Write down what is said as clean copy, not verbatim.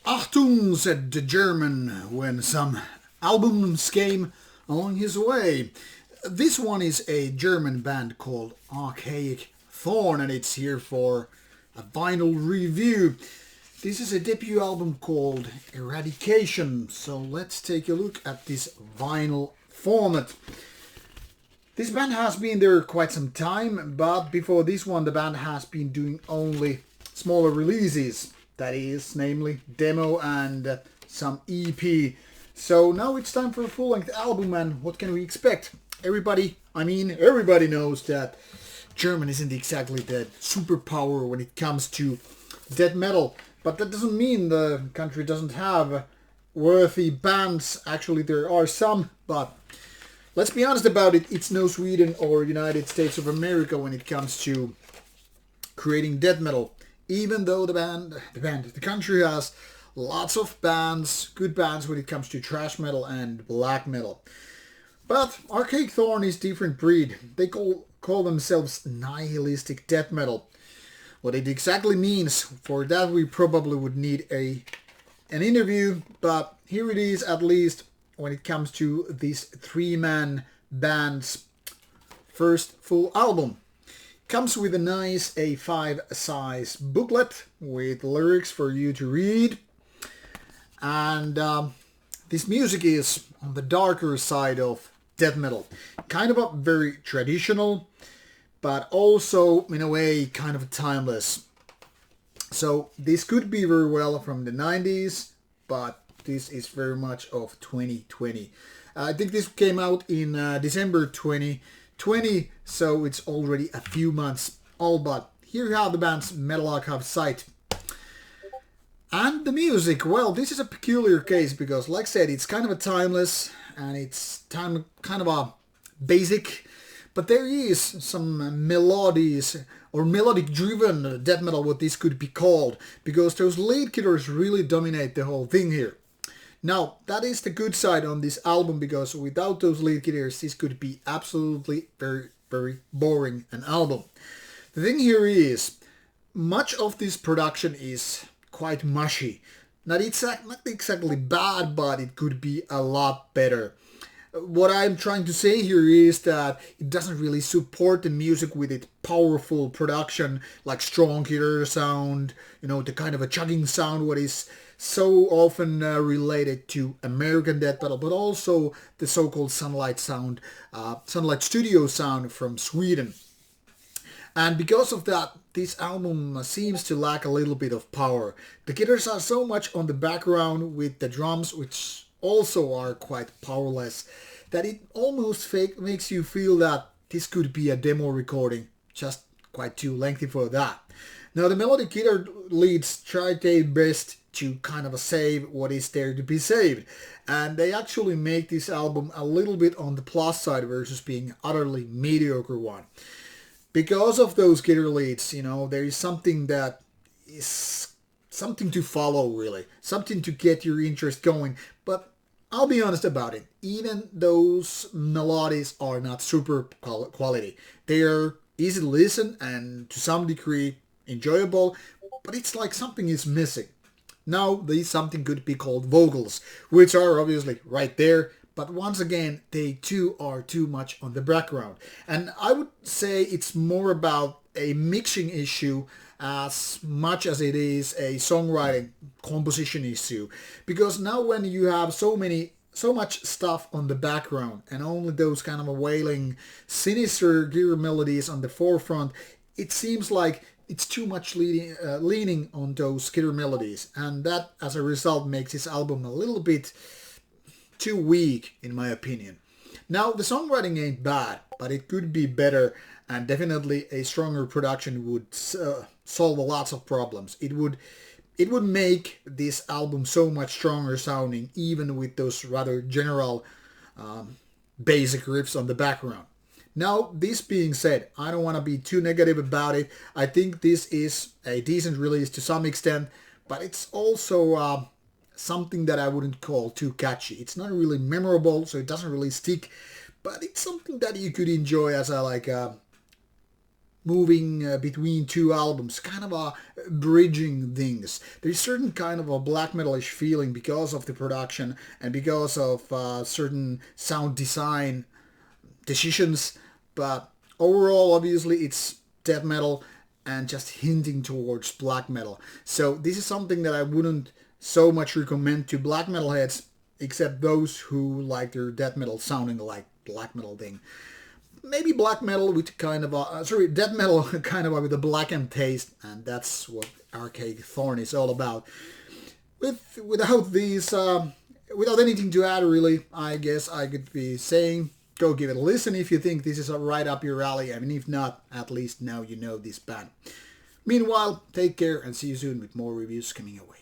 Achtung, said the German when some albums came along his way. This one is a German band called Archaic Thorn, and it's here for a vinyl review. This is a debut album called Eradication, so let's take a look at this vinyl format. This band has been there quite some time, but before this one the band has been doing only smaller releases. That is, namely, demo and some EP. So now it's time for a full-length album, and what can we expect? Everybody knows that German isn't exactly the superpower when it comes to death metal. But that doesn't mean the country doesn't have worthy bands. Actually, there are some, but let's be honest about it, it's no Sweden or United States of America when it comes to creating death metal. Even though the country has lots of bands, good bands when it comes to thrash metal and black metal. But Archaic Thorn is different breed. They call themselves nihilistic death metal. What it exactly means, for that we probably would need an interview, but here it is at least when it comes to this three-man band's first full album. Comes with a nice A5 size booklet with lyrics for you to read. And this music is on the darker side of death metal. Kind of a very traditional, but also in a way kind of timeless. So this could be very well from the 90s, but this is very much of 2020. I think this came out in December 2020, so it's already a few months old, but here you have the band's Metal Archive site. And the music, well, this is a peculiar case because, like I said, it's kind of a timeless and it's kind of a basic, but there is some melodies or melodic-driven death metal, what this could be called, because those lead guitars really dominate the whole thing here. Now, that is the good side on this album, because without those lead guitars, this could be absolutely very, very boring an album. The thing here is, much of this production is quite mushy. Not exactly bad, but it could be a lot better. What I'm trying to say here is that it doesn't really support the music with its powerful production, like strong guitar sound, the kind of a chugging sound, what is so often related to American death metal, but also the so-called Sunlight Studio sound from Sweden. And because of that, this album seems to lack a little bit of power. The guitars are so much on the background with the drums, which also are quite powerless, that it almost makes you feel that this could be a demo recording, just quite too lengthy for that. Now, the melodic guitar leads try their best to kind of save what is there to be saved, and they actually make this album a little bit on the plus side versus being utterly mediocre one. Because of those guitar leads, there is something that is something to follow, really, something to get your interest going. But I'll be honest about it, even those melodies are not super quality. They are easy to listen and to some degree enjoyable, but it's like something is missing. Now, this something could be called vocals, which are obviously right there, but once again, they too are too much on the background. And I would say it's more about a mixing issue as much as it is a songwriting composition issue. Because now when you have so much stuff on the background and only those kind of wailing, sinister guitar melodies on the forefront, it seems like it's too much leaning on those guitar melodies, and that as a result makes this album a little bit too weak in my opinion. Now, the songwriting ain't bad, but it could be better, and definitely a stronger production would solve lots of problems. It would make this album so much stronger sounding, even with those rather general basic riffs on the background. Now, this being said, I don't want to be too negative about it. I think this is a decent release to some extent, but it's also something that I wouldn't call too catchy. It's not really memorable, so it doesn't really stick, but it's something that you could enjoy as a moving between two albums, kind of a bridging things. There's certain kind of a black metalish feeling because of the production and because of certain sound design decisions, but overall, obviously, it's death metal and just hinting towards black metal. So this is something that I wouldn't so much recommend to black metal heads, except those who like their death metal sounding like black metal thing. Maybe black metal with kind of a, death metal kind of with a blackened taste, and that's what Archaic Thorn is all about. Without these, without anything to add really, I guess I could be saying, go give it a listen if you think this is right up your alley. I mean, if not, at least now you know this band. Meanwhile, take care and see you soon with more reviews coming away.